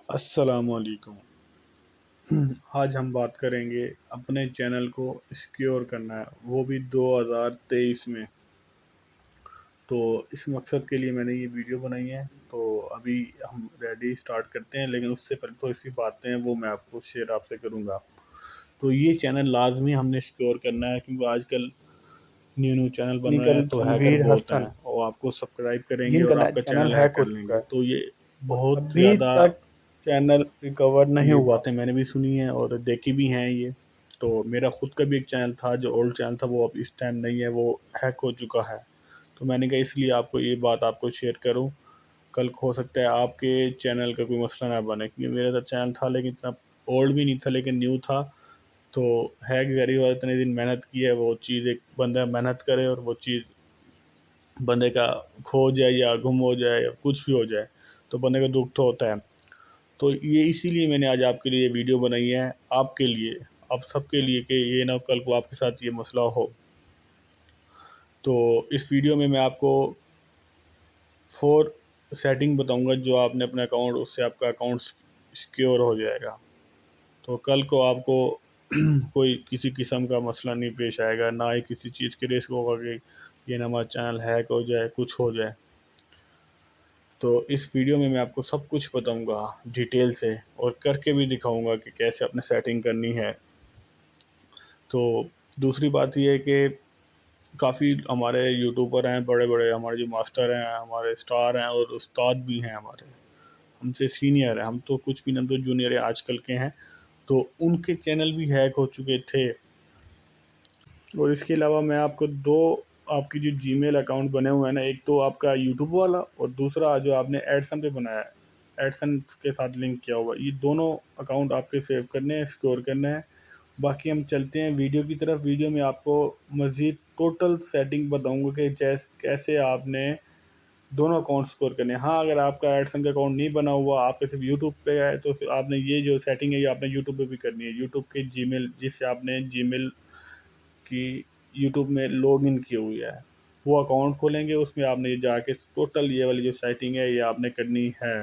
अस्सलामुअलैकुम। आज हम बात करेंगे अपने चैनल को सिक्योर करना है, वो भी 2023 में। तो इस मकसद के लिए मैंने ये वीडियो बनाई है। तो अभी हम रेडी स्टार्ट करते हैं, लेकिन उससे पहले तो इसकी बातें हैं वो मैं आपको शेयर आपसे करूँगा। तो ये चैनल लाजमी हमने सिक्योर करना है, क्योंकि आजकल न्यू न्यू चैनल बन रहे हैं तो हैकर तनवीर बहुत हैं हसन और आपको सब्सक्राइब करेंगे और जिनका आपका चैनल चैनल हैक हैक कर हो चुका लेंगे। है तो ये और बहुत अभी ज़्यादा, तक चैनल रिकवर नहीं ये हुआ। बातें मैंने भी सुनी हैं और देखी भी हैं ये। तो मेरा खुद का भी एक चैनल था, जो ओल्ड चैनल था, वो अब इस टाइम नहीं है, वो हैक हो चुका है। तो मैंने कहा इसलिए आपको ये बात आपको शेयर करूं। कल को हो सकता है आपके चैनल का कोई मसला ना बने, क्योंकि मेरा तो चैनल था लेकिन इतना ओल्ड भी नहीं था, लेकिन न्यू था। तो हैक वेरी वाला इतने दिन मेहनत की है, वो चीज़ एक बंदा मेहनत करे और वो चीज़ बंदे का खो जाए या गुम हो जाए या कुछ भी हो जाए, तो बंदे का दुख तो होता है। तो ये इसीलिए मैंने आज आपके लिए वीडियो बनाई है, आपके लिए, आप सबके लिए, कि ये ना कल को आपके साथ ये मसला हो। तो इस वीडियो में मैं आपको 4 सेटिंग बताऊंगा, जो आपने अपने अकाउंट, उससे आपका अकाउंट सिक्योर हो जाएगा। तो कल को आपको कोई किसी किस्म का मसला नहीं पेश आएगा, ना ही किसी चीज़ की रिस्क होगा कि ये ना हमारा चैनल हैक हो जाए, कुछ हो जाए। तो इस वीडियो में मैं आपको सब कुछ बताऊंगा डिटेल से, और करके भी दिखाऊंगा कि कैसे अपने सेटिंग करनी है। तो दूसरी बात ये है कि काफ़ी हमारे यूट्यूबर हैं, बड़े बड़े हमारे जो मास्टर हैं, हमारे स्टार हैं और उस्ताद भी हैं, हमारे हमसे सीनियर हैं, हम तो कुछ भी नहीं, तो जूनियर है आजकल के हैं। तो उनके चैनल भी हैक हो चुके थे। और इसके अलावा मैं आपको दो, आपकी जो जीमेल अकाउंट बने हुए हैं ना, एक तो आपका यूट्यूब वाला और दूसरा जो आपने एडसन पे बनाया है, एडसन के साथ लिंक किया हुआ, ये दोनों अकाउंट आपके सेव करने हैं, सिक्योर करने हैं। बाकी हम चलते हैं वीडियो की तरफ। वीडियो में आपको मज़ीद टोटल सेटिंग बताऊंगा कि जैसे कैसे आपने दोनों अकाउंट स्कोर करने हैं। हाँ, अगर आपका एडसन का अकाउंट नहीं बना हुआ, आपके सिर्फ यूट्यूब पे है, तो फिर आपने ये जो सेटिंग है ये आपने यूट्यूब पे भी करनी है। यूट्यूब के जीमेल, जिससे आपने जीमेल की यूट्यूब में लॉगिन की हुई है, वो अकाउंट खोलेंगे, उसमें आपने ये जाके टोटल ये वाली जो सेटिंग है ये आपने करनी है।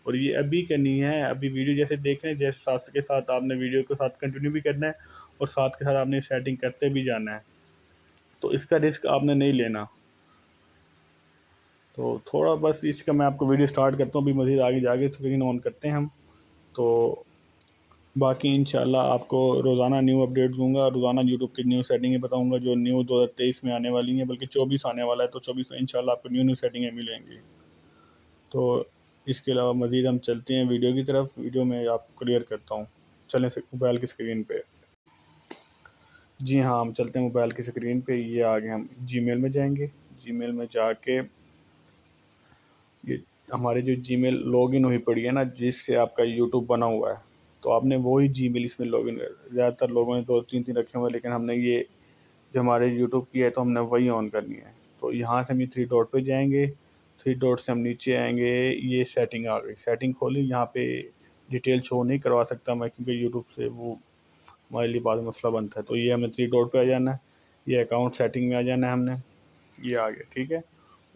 और ये अभी करनी है, अभी वीडियो जैसे देख रहे हैं, जैसे साथ के साथ आपने वीडियो के साथ कंटिन्यू भी करना है और साथ के साथ आपने सेटिंग करते भी जाना है। तो इसका रिस्क आपने नहीं लेना। तो थोड़ा बस इसका मैं आपको वीडियो स्टार्ट करता हूँ, अभी मज़ीद आगे जाके स्क्रीन ऑन करते हैं हम। तो बाकी इंशाल्लाह आपको रोज़ाना न्यू अपडेट दूंगा, रोज़ाना यूट्यूब की न्यू सेटिंगें बताऊंगा, जो न्यू 2023 में आने वाली हैं, बल्कि 24 आने वाला है, तो 24 में इंशाल्लाह आपको न्यू न्यू सेटिंगें मिलेंगी। तो इसके अलावा मज़ीद हम चलते हैं वीडियो की तरफ। वीडियो में आपको क्लियर करता हूँ, चलें से मोबाइल की स्क्रीन पे। जी हाँ, हम चलते हैं मोबाइल की स्क्रीन पे। ये आगे हम जीमेल में जाएंगे। जीमेल में जाके ये हमारे जो जीमेल लॉगिन हुई पड़ी है ना, जिससे आपका यूट्यूब बना हुआ है, तो आपने वही जीमेल इसमें लॉगिन, ज़्यादातर लोगों ने दो तीन तीन रखे हुए हैं, लेकिन हमने ये जो हमारे यूट्यूब की है तो हमने वही ऑन करनी है। तो यहाँ से हम ये 3 डॉट पे जाएंगे, 3 डॉट से हम नीचे आएंगे, ये सेटिंग आ गई, सेटिंग खोली। यहाँ पे डिटेल शो नहीं करवा सकता मैं, क्योंकि यूट्यूब से वो हमारे लिए बाद में मसला बनता है। तो ये हमने 3 डॉट पे आ जाना है, ये अकाउंट सेटिंग में आ जाना है हमने, ये आ गया, ठीक है।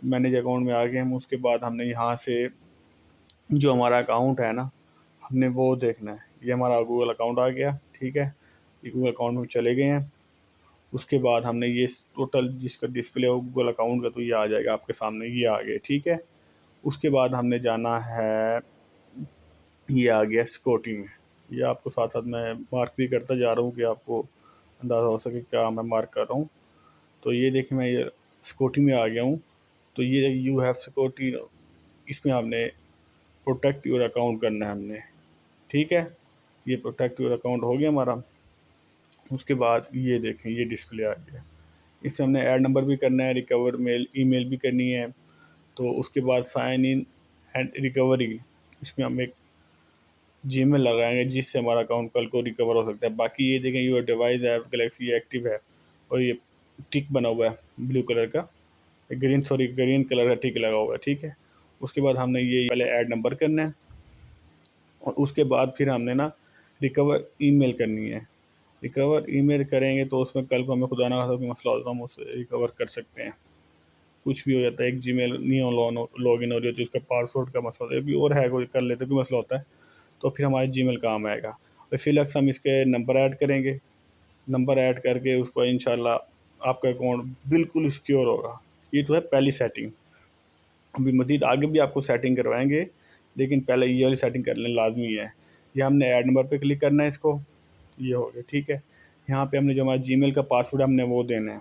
मैनेज अकाउंट में आ गए हम। उसके बाद हमने यहाँ से जो हमारा अकाउंट है ना, हमने वो देखना है। ये हमारा गूगल अकाउंट आ गया, ठीक है। ये गूगल अकाउंट में चले गए हैं। उसके बाद हमने ये टोटल जिसका डिस्प्ले हो गूगल अकाउंट का, तो ये आ जाएगा आपके सामने, ये आ गया, ठीक है। उसके बाद हमने जाना है, ये आ गया सिक्योरिटी में। ये आपको साथ साथ मैं मार्क भी करता जा रहा हूँ कि आपको अंदाज़ा हो सके क्या मैं मार्क कर रहा हूँ। तो ये देखिए, मैं ये सिक्योरिटी में आ गया हूँ। तो ये यू हैव सिक्योरिटी, इसमें आपने प्रोटेक्ट योर अकाउंट करना है हमने, ठीक है। ये प्रोटेक्ट योर अकाउंट हो गया हमारा। उसके बाद ये देखें, ये डिस्प्ले आ गया। इसमें हमने ऐड नंबर भी करना है, रिकवर मेल, ईमेल भी करनी है। तो उसके बाद साइन इन एंड रिकवरी, इसमें हम एक जीमेल लगाएंगे जिससे हमारा अकाउंट कल को रिकवर हो सकता है। बाकी ये देखें, your device app Galaxy active है, और ये टिक बना हुआ है ब्लू कलर का, ग्रीन कलर का टिक लगा हुआ है, ठीक है। उसके बाद हमने ये पहले ऐड नंबर करना है, और उसके बाद फिर हमने ना रिकवर ईमेल करनी है। रिकवर ईमेल करेंगे तो उसमें कल को हमें खुदा ना खास्ता कोई मसला होता है, हम उससे रिकवर कर सकते हैं। कुछ भी हो जाता है, एक जीमेल नहीं लॉगिन हो रही होती है, उसका पासवर्ड का मसला होता है, और हैक कर लेते कोई मसला होता है, तो फिर हमारे जीमेल काम आएगा। और फिलहाल हम इसके नंबर ऐड करेंगे, नंबर ऐड करके उसको इंशाल्लाह आपका अकाउंट बिल्कुल सिक्योर होगा। ये तो है पहली सेटिंग। अभी मज़ीद आगे भी आपको सेटिंग करवाएंगे, लेकिन पहले ये वाली सेटिंग कर लेना लाजमी है। ये हमने ऐड नंबर पे क्लिक करना है इसको, ये हो गया ठीक है। यहाँ पे हमने जो हमारा जीमेल का पासवर्ड हमने वो देना है।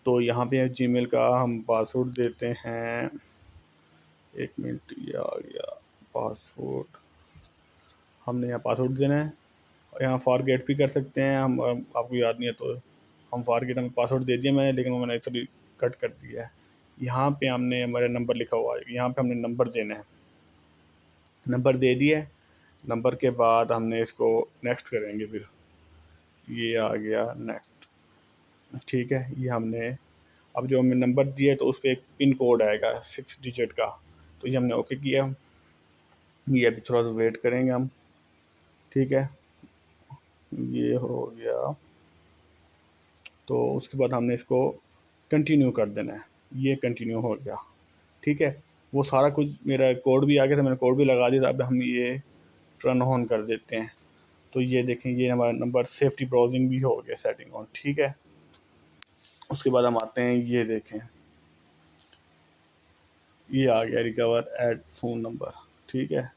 तो यहाँ पे जीमेल का हम पासवर्ड देते हैं, 1 मिनट, ये आ गया पासवर्ड। हमने यहाँ पासवर्ड देना है, और यहाँ फॉरगेट भी कर सकते हैं हम, आपको याद नहीं है तो हम फॉरगेट, हमें पासवर्ड दे दिया मैंने, लेकिन वो मैंने एक्चुअली कट कर दिया है। यहाँ पे हमने हमारा नंबर लिखा हुआ है, यहाँ पे हमने नंबर देना है, नंबर दे दिया है। नंबर के बाद हमने इसको नेक्स्ट करेंगे, फिर ये आ गया नेक्स्ट, ठीक है। ये हमने अब जो हमने नंबर दिया है तो उस पर एक पिन कोड आएगा 6 डिजिट का, तो ये हमने ओके किया। ये अभी थोड़ा सा वेट करेंगे हम, ठीक है। ये हो गया, तो उसके बाद हमने इसको कंटिन्यू कर देना है। ये कंटिन्यू हो गया, ठीक है। वो सारा कुछ मेरा कोड भी आ गया था, मैंने कोड भी लगा दिया था। अब हम ये टर्न ऑन कर देते हैं, तो ये देखें ये हमारा नंबर सेफ्टी ब्राउजिंग भी हो गया सेटिंग ऑन, ठीक है। उसके बाद हम आते हैं, ये देखें ये आ गया रिकवर एड फ़ोन नंबर, ठीक है।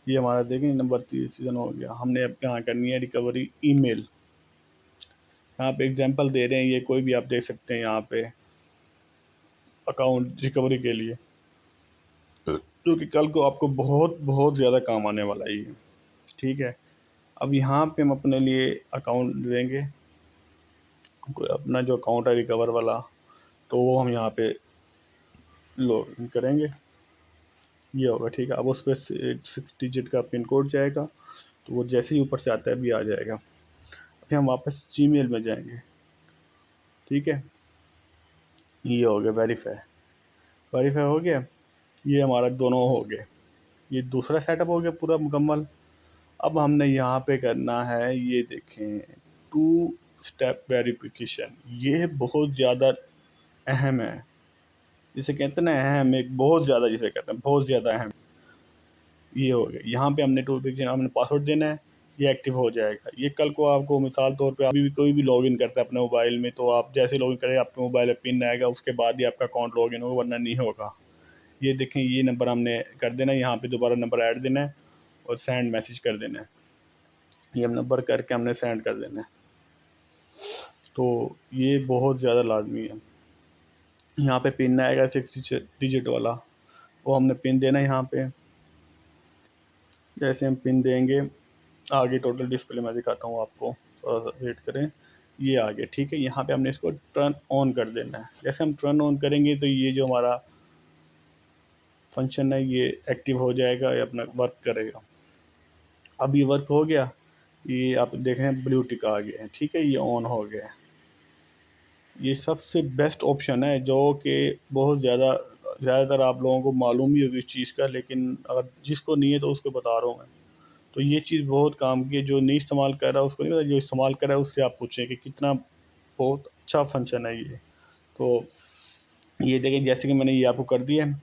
ये हमारा देखें नंबर 3 हो गया। हमने अब यहाँ करनी है रिकवरी ईमेल। यहाँ पे एग्जांपल दे रहे हैं, ये कोई भी आप देख सकते हैं यहाँ पे अकाउंट रिकवरी के लिए, जो कि कल को आपको बहुत बहुत ज़्यादा काम आने वाला है ये, ठीक है। अब यहाँ पे हम अपने लिए अकाउंट देंगे, कोई अपना जो अकाउंट है रिकवर वाला, तो वो हम यहाँ पे लॉग इन करेंगे, ये होगा ठीक है। अब उस पर 6 डिजिट का पिन कोड जाएगा, तो वो जैसे ही ऊपर से आता है भी आ जाएगा। फिर हम वापस जीमेल में जाएंगे, ठीक है। ये हो गया वेरीफाई, वेरीफाई हो गया। ये हमारा दोनों हो गए, ये दूसरा सेटअप हो गया पूरा मुकम्मल। अब हमने यहाँ पे करना है, ये देखें 2 स्टेप वेरिफिकेशन, ये बहुत ज़्यादा अहम है। जिसे कहते हैं ना अहम, एक बहुत ज़्यादा, जिसे कहते हैं बहुत ज़्यादा अहम। ये हो गया, यहाँ पे हमने 2 वेरिफिकेशन, हमने पासवर्ड देना है, ये एक्टिव हो जाएगा। ये कल को आपको मिसाल तौर पे अभी भी कोई भी लॉगिन करता है अपने मोबाइल में, तो आप जैसे लॉगिन करें आपके मोबाइल में पिन आएगा, उसके बाद ही आपका अकाउंट लॉगिन होगा, वरना नहीं होगा। ये देखें ये नंबर हमने कर देना है, यहाँ पे दोबारा नंबर ऐड देना है और सेंड मैसेज कर देना है। ये हम नंबर करके हमने सेंड कर देना है, तो ये बहुत ज़्यादा लाजमी है। यहाँ पे पिन आएगा 6 डिजिट वाला, वो हमने पिन देना है यहाँ पे। जैसे हम पिन देंगे, आगे टोटल डिस्प्ले में दिखाता हूँ आपको, थोड़ा सा वेट करें। ये आ गया, ठीक है। यहाँ पे हमने इसको टर्न ऑन कर देना है। जैसे हम टर्न ऑन करेंगे तो ये जो हमारा फंक्शन है ये एक्टिव हो जाएगा, ये अपना वर्क करेगा। अब ये वर्क हो गया, ये आप देख रहे हैं ब्लू टिक आ गया है, ठीक है। ये ऑन हो गया है। ये सबसे बेस्ट ऑप्शन है, जो कि बहुत ज़्यादातर आप लोगों को मालूम ही होगी इस चीज़ का, लेकिन अगर जिसको नहीं है तो उसको बता रहा हूँ मैं। तो ये चीज़ बहुत काम की है, जो नहीं इस्तेमाल कर रहा है उसको नहीं पता, जो इस्तेमाल कर रहा है उससे आप पूछें कि कितना बहुत अच्छा फंक्शन है ये। तो ये देखें, जैसे कि मैंने ये आपको कर दिया है।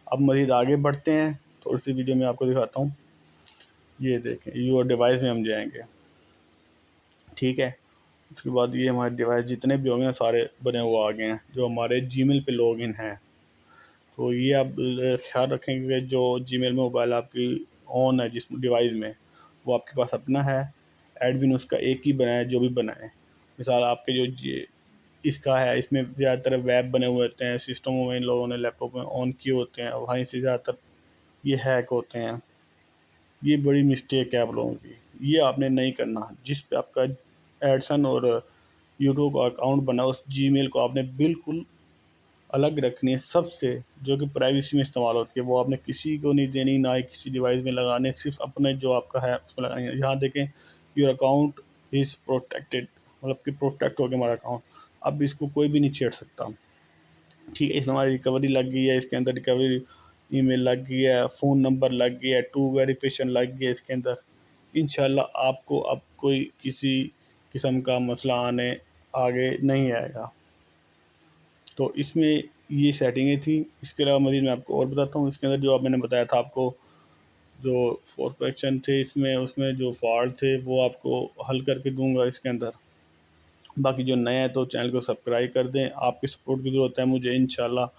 अब मज़ीद आगे बढ़ते हैं, थोड़ी सी वीडियो में आपको दिखाता हूँ। ये देखें यूर डिवाइस में हम जाएंगे, ठीक है। उसके बाद ये हमारे डिवाइस जितने भी होंगे सारे बने हुए आ गए हैं, जो हमारे जीमेल पे लॉगिन हैं। तो ये आप ख्याल रखेंगे कि जो जीमेल में मोबाइल आपकी ऑन है जिस डिवाइस में, वो आपके पास अपना है, एडमिन उसका एक ही बनाए जो भी बनाए। मिसाल आपके जो इसका है, इसमें ज़्यादातर वेब बने हुए होते हैं, सिस्टमों में इन लोगों ने लैपटॉप में ऑन किए होते हैं, वहीं से ज़्यादातर ये हैक होते हैं। ये बड़ी मिस्टेक है आप लोगों की, ये आपने नहीं करना। जिस पे आपका एडसन और यूट्यूब का अकाउंट बना, उस जीमेल को आपने बिल्कुल अलग रखनी है सबसे, जो कि प्राइवेसी में इस्तेमाल होती है। वो आपने किसी को नहीं देनी, ना ही किसी डिवाइस में लगाने, सिर्फ अपने जो आपका है उसमें लगानी है। यहाँ देखें योर अकाउंट इज़ प्रोटेक्टेड, मतलब कि प्रोटेक्ट हो गया हमारा अकाउंट। अब इसको कोई भी नहीं छेड़ सकता, ठीक है। इसमें हमारी रिकवरी लग गई है, इसके अंदर रिकवरी ईमेल लग गई है, फ़ोन नंबर लग गया है, 2 वेरिफिकेशन लग गया है इसके अंदर। इंशाल्लाह आपको अब कोई किसी किस्म का मसला आने आगे नहीं आएगा। तो इसमें ये सेटिंगें थी। इसके अलावा मज़ीद मैं आपको और बताता हूँ। इसके अंदर जो अब मैंने बताया था आपको जो फोर्थ क्वेश्चन थे इसमें, उसमें जो फॉल्ट थे वो आपको हल करके दूंगा इसके अंदर। बाकी जो नए हैं तो चैनल को सब्सक्राइब कर दें, आपकी सपोर्ट की ज़रूरत है मुझे। इंशाल्लाह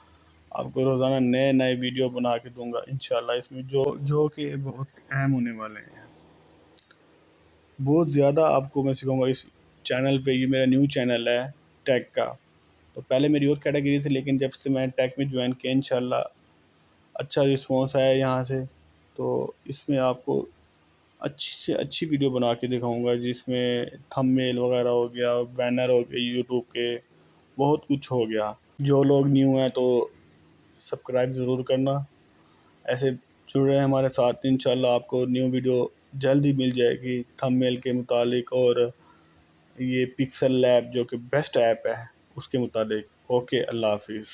आपको रोज़ाना नए नए वीडियो बना के दूंगा इंशाल्लाह, इसमें जो जो कि बहुत अहम होने वाले हैं। बहुत ज़्यादा आपको मैं सिखाऊंगा इस चैनल पे। ये मेरा न्यू चैनल है टेक का। तो पहले मेरी और कैटेगरी थी, लेकिन जब से मैं टेक में ज्वाइन किया इंशाल्लाह अच्छा रिस्पॉन्स आया यहाँ से। तो इसमें आपको अच्छी से अच्छी वीडियो बना के दिखाऊंगा, जिसमें थंबनेल वगैरह हो गया, बैनर हो गए यूट्यूब के, बहुत कुछ हो गया। जो लोग न्यू हैं तो सब्सक्राइब ज़रूर करना, ऐसे जुड़े हैं हमारे साथ। इंशाल्लाह आपको न्यू वीडियो जल्द ही मिल जाएगी थंबनेल के मुतालिक, और ये पिक्सल लैब जो कि बेस्ट ऐप है उसके मुतालिक। ओके, अल्लाह हाफिज़।